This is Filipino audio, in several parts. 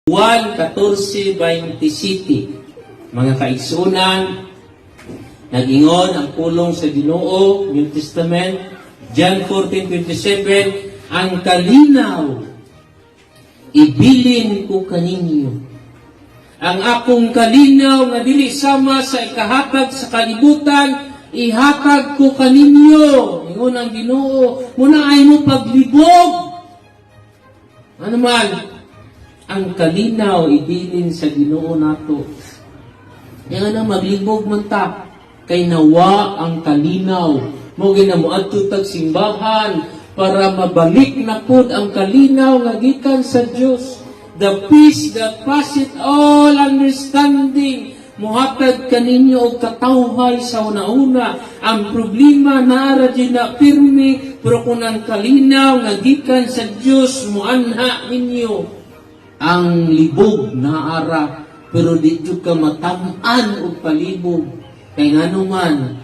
Juan 14:27. Mga kaigsunan, nag-ingon ang pulong sa Ginoo, New Testament, John 14:27, ang kalinaw ibilin ko kaninyo. Ang akong kalinaw nga dili sama sa ikahatag sa kalibutan, ihatag ko kaninyo. Ingon ang Ginoo, muna ay mo paglibog. Ano man, ang kalinaw ibilin sa Ginoo nato. Yan nga maglibog man ta, kay nawa ang kalinaw. Mo ginamuadto tag simbahan para mabalik na pud ang kalinaw nga gikan sa Dios. The peace that passeth all understanding, muhatag kaninyo og katawhay sa una-una. Ang problema naara di na pirmi, pero kung ang kalinaw nga gikan sa Dios muanha ninyo, ang libog naara, pero di jud ka matam-an og palibog. Kay ngano man,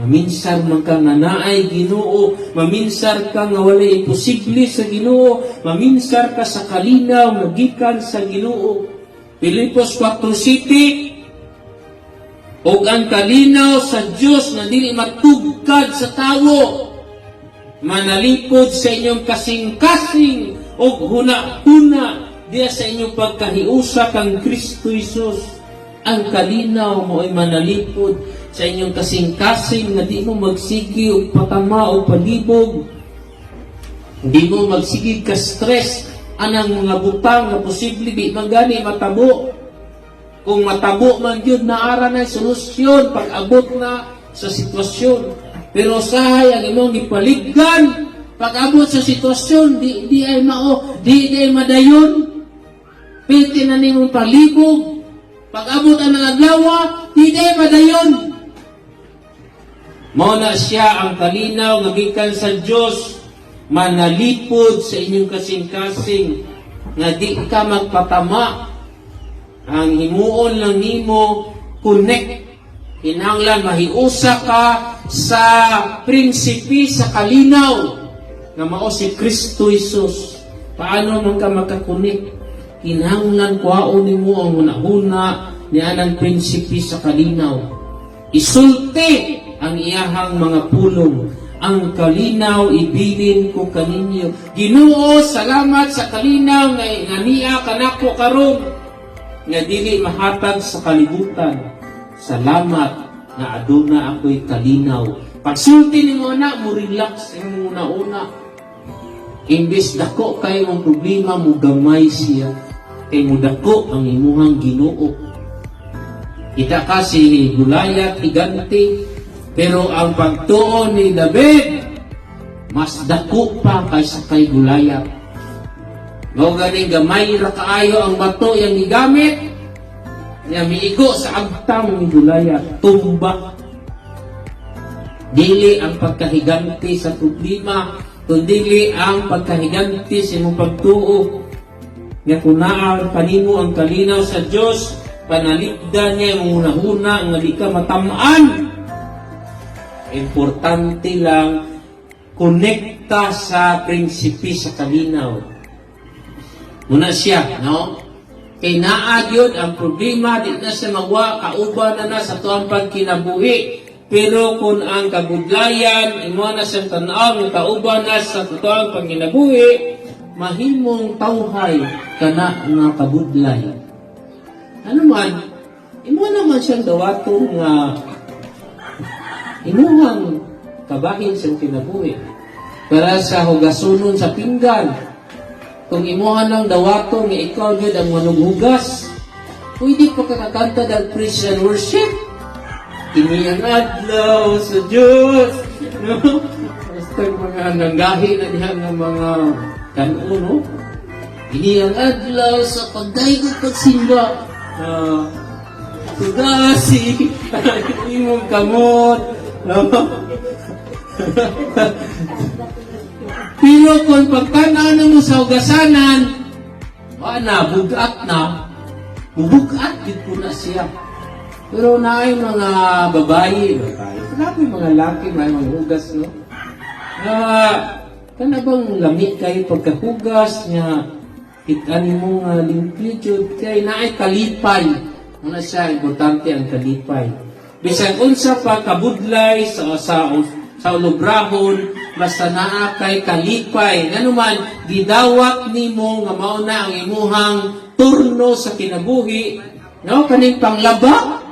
maminsar man ka nga naay Ginoo, maminsar ka nga walay imposible sa Ginoo, maminsar ka sa kalinaw nga gikan sa Ginoo. Pilipos 4:7, og ang kalinaw sa Dios na dili matugkad sa tawo, manalipod sa inyong kasing-kasing og huna-huna diya sa inyong pagkahiusa kang Kristo Jesus. Ang kalinaw mo ay manalipod sa inyong kasing-kasing na di mo magsigi o patama o palibog. Hindi mo magsigi ka stress anang mga butang na posible di magani matabo. Kung matabo man yun, naara na solusyon pag-abot na sa sitwasyon. Pero sahay ang imong ipaliggan pag-abot sa sitwasyon, di ay madayon. Piti na nimong palibog. Pag-abot ang naglawa, di ay madayon. Mao na siya ang kalinaw nga gikan sa Dios, manalipod sa inyong kasing-kasing nga di ka magpatama. Ang himuon lang nimo connect. Kinahanglan mahiusa ka sa prinsipi sa kalinaw nga mao si Kristo Jesus. Paano man ka makakunik? Kinahanglan kuhaon nimo ang hunahuna niya ng prinsipi sa kalinaw. Isulti ang iyahang mga pulong. Ang kalinaw ibilin ko kaninyo. Ginoo, salamat sa kalinaw nga niya kanako karon nga dili mahatag sa kalibutan. Salamat na aduna ako'y kalinaw. Pagsulti nimo na, mo relax ang una-una. Imbes dako kay mong problema, mo gamay siya. Kay mo dako ang imuhang Ginoo. Kita kasi Gulayat, higante, pero ang pagtuon ni David, mas dako pa kaysa kay Gulayat. Mao ganing gamay ra kaayo ang bato yang gigamit, niya miigo sa agtang ni Gulayat, tumba. Dili ang pagkahiganti sa problema, kundi ang pagkahiganti sa imong pagtuo. Nga kunaan kanimo ang kalinaw sa Dios, panaligdan niya yung una-una nga di ka matamaan. Importante lang, konekta sa prinsipi sa kalinaw. Muna siya, no? Kay naagyon ang problema, di na siya magwa, kauban na sa tuwang pagkinabuhi. Pero kung ang kabudlayan, imo na siyang tanaw, ng kauban na sa tuwang pagkinabuhi, mahimong tawhay kana nga kabudlay. Ano man, imo naman siyang dawato nga imuhang kabahin siyang kinabuhi. Para sa hugasunon sa pinggan, kung imuhan ng dawato nga ikaw yun ang manughugas, pwede pa kakakanta ng praise and worship. Kini ang adlaw sa Diyos. No? Basta yung mga nanggahi na diyan ng mga kanuno. Ini ang adlaw sa pagdaigog pagsimba. Tugasi, imong kamot. Pero kung pagkanaano mo sa ugasanan, bugat na. Bubugat din po na siya. Pero naay mga babae. Grabe mga laki, may mga hugas, no? Kana bang lamig kayo pagkahugas niya Ikan mo nga limpyo kay naay kalipay. Ano siya, importante ang kalipay. Bisan unsa pa kabudlay sa ulubrahon, basta naa kay kalipay. Nganuman, gidawat nimo nga mao na ang imuhang turno sa kinabuhi, no? Kaning panglaba.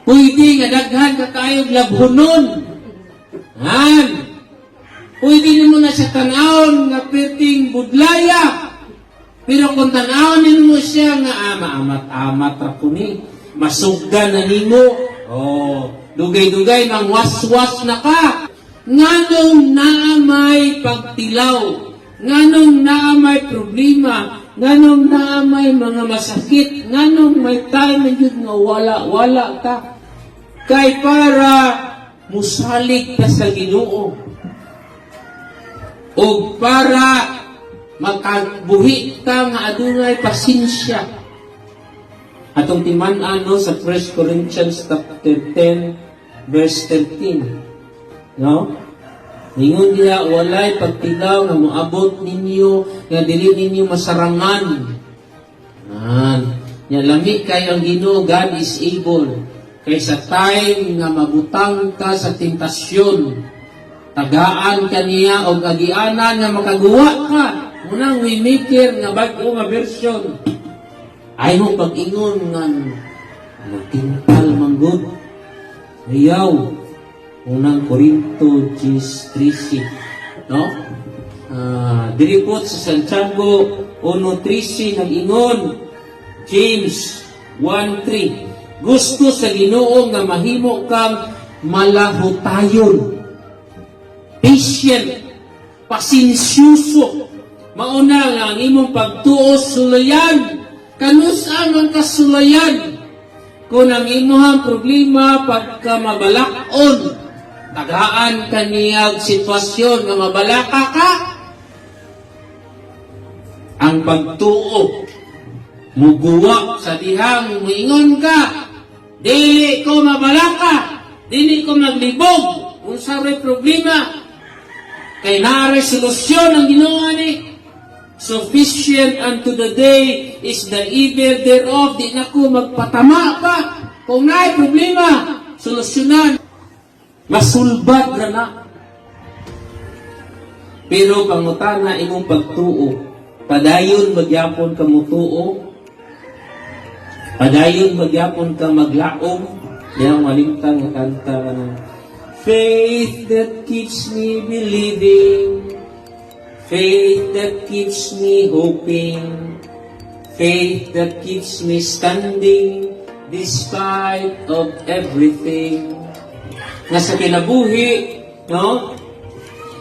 Pwede nga daghan ka kayog labhonon. Han. Pwede nimo na sa tanawon nga perting budlaya. Pero kung tanawon nimo siya nga amat-amat ra kuni, masugdan na nimo. Oh, dugay-dugay mang waswas na ka. Nganong naamay pagtilaw, nganong naamay problema, nganong naamay mga masakit, nganong may time na yun nga wala ka. Kay para musalig ka sa Ginoo. O para makagbuhi ka nga adunay pasensya. Atong timan-an sa 1 Corinthians chapter 10 verse 13. No? Ningon diha walay pagtilaw nga moabot ninyo nga dili ninyo masarangan. Nya lami kay ang Ginoo, God is able. Kay sa time nga mabutang ka sa tentasyon, tagaan ka niya o agianan nga makaguwa ka. Munang wimikir nga bag-o nga version. Ay mo pag-ingon nga natintal manggod. Ayaw. Unang Korinto 13. No? Diripot sa Santiago 1:13 nag-ingon. James 1:3. Gusto sa Ginoo nga mahimo kang malahutayon. Patient, pasensyoso. Mauna nga ang imong pagtuo sulayan. Kanusa man kasulayan. Kung ang imong problema pagka mabalakon, tagaan kaniyag sitwasyon nga mabalaka ka. Ang pagtuo, muguwa sa dihang muingon ka, dili ko mabalaka, dili ko maglibog, kung sa'y problema, kay naray solusyon ang Ginoo ni. Sufficient unto the day is the evil thereof. Di na ko magpatama pa. Kung naay problema, solusyonan. Masulbad na na. Pero pangutana imong pagtuo, padayon magyapon ka mutuo, padayon magyapon ka maglaom. Yan ang malintang nga kanta ka na. Faith that keeps me believing, faith that keeps me hoping, faith that keeps me standing despite of everything. Nasa kinabuhi, no?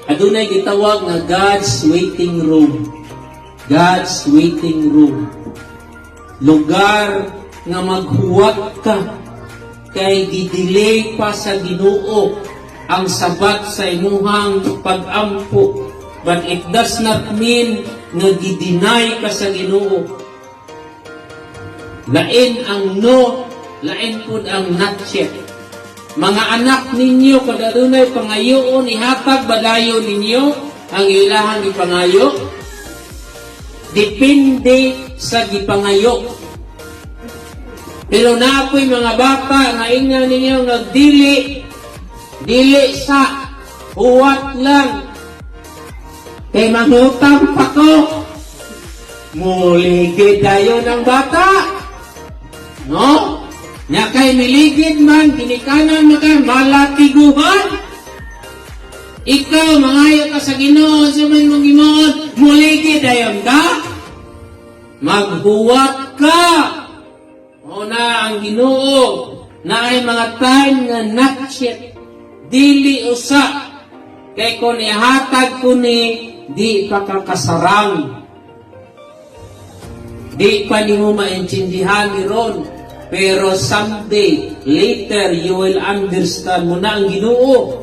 Adunay gitawag nga God's waiting room. God's waiting room. Lugar nga maghuwat ka kay didelay pa sa Ginoo ang sabat sa imuhang pag-ampo. But it does not mean na di-deny ka sa Ginoo. Lain ang no, lain pud ang not yet. Mga anak ninyo, kada dunay pangayoon, ihatag badayon ninyo ang ilahang ipangayo. Depende sa gipangayo. Pero naapoy mga bata nga ingnan ninyo nagdili, dili sa huwat lang. Kay mangutang pa ko. Muligid tayo ng bata. No? Nya kay miligid man, ginikanan mo ka, malatiguhan. Ikaw, mangayo ka sa Ginoo, sa man mong Ginoo, muligid tayo ka. Maghuwat ka. O na ang Ginoo, na ay mga time nga not yet, dili usa. Kay kung ihatag ko ni, di pa kakasarang. Di pa ni mo maintindihan ni Ron. Pero someday, later, you will understand mo na ang Ginoo.